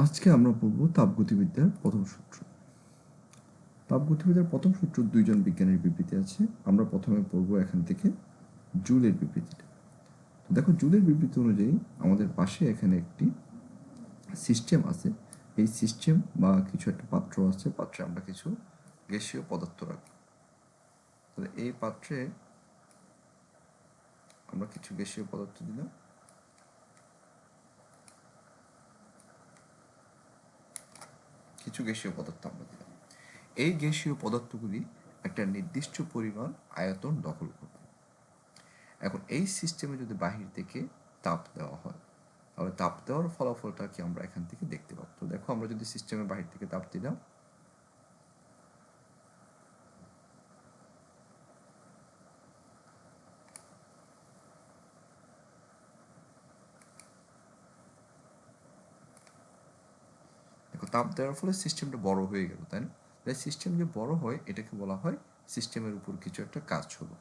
আজকে আমরা পড়ব তাপগতিবিদ্যার প্রথম সূত্র। তাপগতিবিদ্যার প্রথম সূত্র দুইজন বিজ্ঞানীর বিবৃতি আছে। আমরা প্রথমে পড়ব এখান থেকে জুলের বিবৃতিটা। দেখো, জুলের বিবৃতি অনুযায়ী আমাদের পাশে এখানে একটি সিস্টেম আছে। এই সিস্টেম বা কিছু একটা পাত্র আছে, পাত্রে আমরা কিছু গ্যাসীয় পদার্থ রাখব। তাহলে এই পাত্রে আমরা কিছু গ্যাসীয় পদার্থ দিলাম। কিছু গ্যাসীয় পদার্থ আমরা দিলাম। এই গ্যাসীয় পদার্থগুলি একটা নির্দিষ্ট পরিমাণ আয়তন দখল করবে। এখন এই সিস্টেমে যদি বাহির থেকে তাপ দেওয়া হয়, তাহলে তাপ দেওয়ার ফলাফলটা কি আমরা এখান থেকে দেখতে পাবো। তো দেখো, আমরা যদি সিস্টেমের বাহির থেকে তাপ দিলাম, দেখো তাপ দেওয়ার ফলে সিস্টেমটা বড় হয়ে গেল, তাই না? তাই সিস্টেম যে বড় হয় এটাকে বলা হয় সিস্টেমের উপর কিছু একটা কাজ হলো।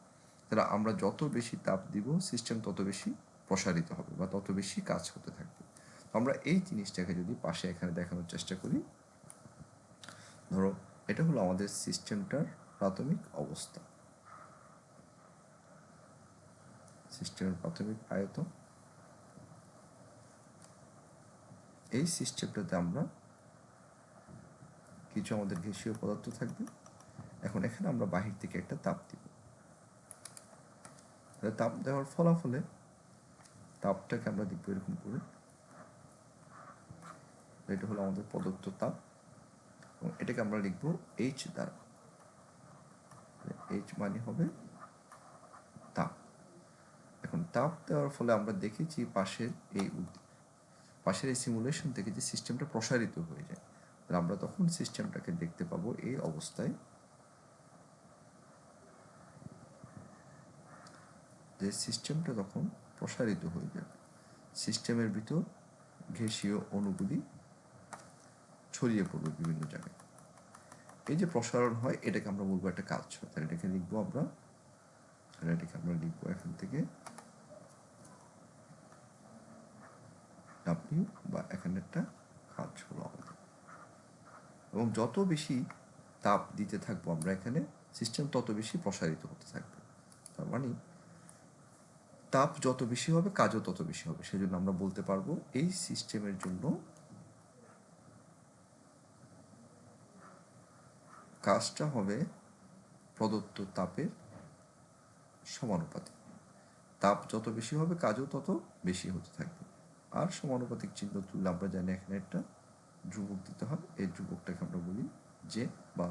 তাহলে আমরা যত বেশি তাপ দিব সিস্টেম তত বেশি প্রসারিত হবে বা তত বেশি কাজ হতে থাকবে। আমরা এই জিনিসটাকে যদি পাশে এখানে দেখানোর চেষ্টা করি, ধরো এটা হলো আমাদের সিস্টেমটার প্রাথমিক অবস্থা, সিস্টেমের প্রাথমিক আয়তন। এই সিস্টেমটাতে আমরা কিছু আমাদের গ্যাসীয় পদার্থ থাকবে। এখন এখানে আমরা বাহির থেকে একটা তাপ দিব। তাপ দেওয়ার ফলাফলে তাপটাকে আমরা দেখবো এরকম করে, এটা হলো আমাদের প্রদত্ত তাপ এবং এটাকে আমরা লিখবো এইচ দ্বারা। এইচ মানে হবে তাপ। এখন তাপ দেওয়ার ফলে আমরা দেখেছি পাশের এই সিমুলেশন থেকে যে সিস্টেমটা প্রসারিত হয়ে যায়। তাহলে আমরা তখন সিস্টেমটাকে দেখতে পাবো এই অবস্থায়, যে সিস্টেমটা তখন প্রসারিত হয়ে যাবে। সিস্টেমের ভিতর গ্যাসীয় অণুগুলি ছড়িয়ে পড়বে বিভিন্ন জায়গায়। এই যে প্রসারণ হয় এটাকে আমরা বলবো একটা কাজ হয়। তাহলে এটাকে লিখবো আমরা, এটাকে আমরা লিখবো এখান থেকে ডাব্লিউ, বা এখানে একটা কাজ হলো আমাদের। এবং যত বেশি তাপ দিতে থাকবো আমরা এখানে, সিস্টেম তত বেশি প্রসারিত হতে থাকবে। তার মানে তাপ যত বেশি হবে কাজও তত বেশি হবে। সেজন্য আমরা বলতে পারবো এই সিস্টেমের জন্য কাজটা হবে প্রদত্ত তাপের সমানুপাতিক। তাপ যত বেশি হবে কাজও তত বেশি হতে থাকবে। আর সমানুপাতিক চিহ্ন তুললে আমরা জানি এখানে একটা ধ্রুবক দিতে হয়। এই ধ্রুবকটাকে আমরা বলি জে, বা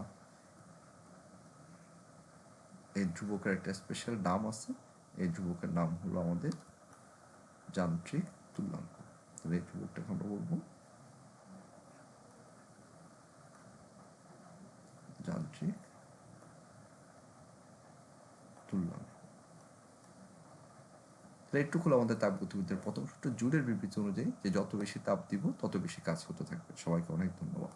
এই ধ্রুবকের একটা স্পেশাল নাম আছে। এই ধ্রুবকের নাম হলো আমাদের যান্ত্রিক তুল্যাঙ্ক। তাহলে এই ধ্রুবকটাকে আমরা বলবো যান্ত্রিক তুল্যাঙ্ক। এইটুকু হলো আমাদের তাপগতিবিদ্যার প্রথম সূত্র, জুলের বিবৃতি অনুযায়ী যে যত বেশি তাপ দিব তত বেশি কাজ হতে থাকবে। সবাইকে অনেক ধন্যবাদ।